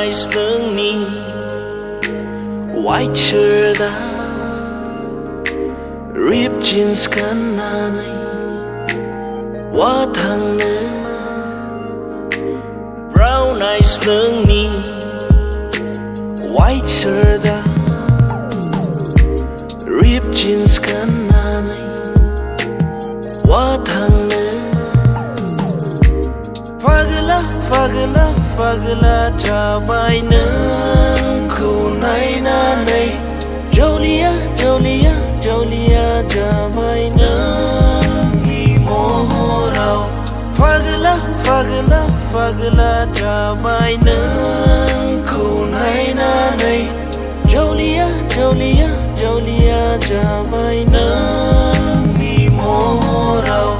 eyes nungni white shirt ripped jeans kananai wa thangna brown eyes nungni white shirt ripped jeans kananai wa thangna fagla fagla fagla jabai nang khu nai na nei Jolia Jolia Jolia jabai nang mi mohorao fagla fagla fagla jabai nang khu nai na nei Jolia Jolia Jolia jabai nang mi mohorao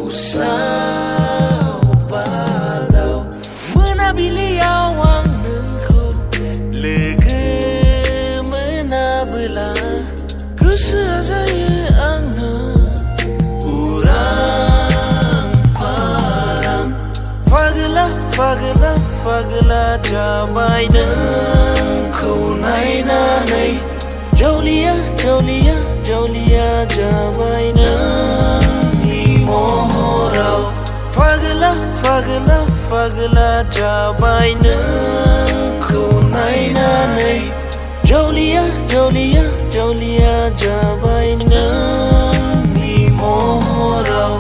Usau balau menabili awang nengko lega menabela kesazaya angna urang faram fagla fagla fagla jabai nengko nai na nei Jolia Jolia Jolia jabai nang mohorao fagla fagla fagla jabai nang khu nai na nei Jolia Jolia Jolia jabai nang mi mohorao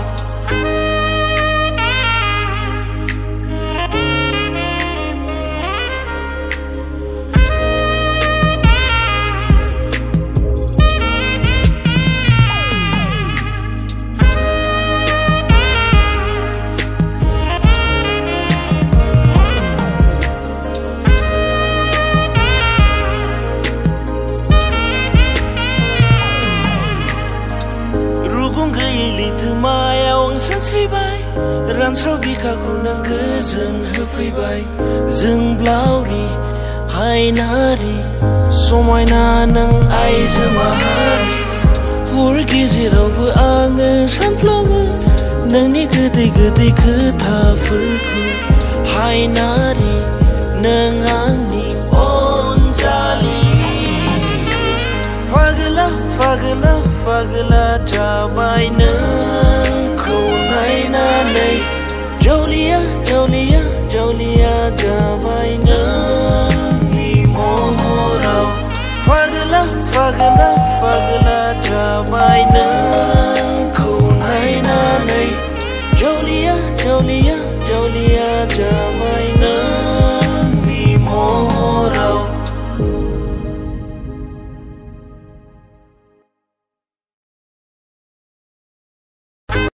Sansribai ransrau bikaku nang goजोन होफैबाय जों ब्लाउरि हायनारि समायना नों आइजो माहारि हर गेजेरावबो आङो सानफ्लाङो नोंनि गोदै गोदै खोथाफोरखौ हायनारि नों आंनि Anjali fagla fagla fagla jabai नों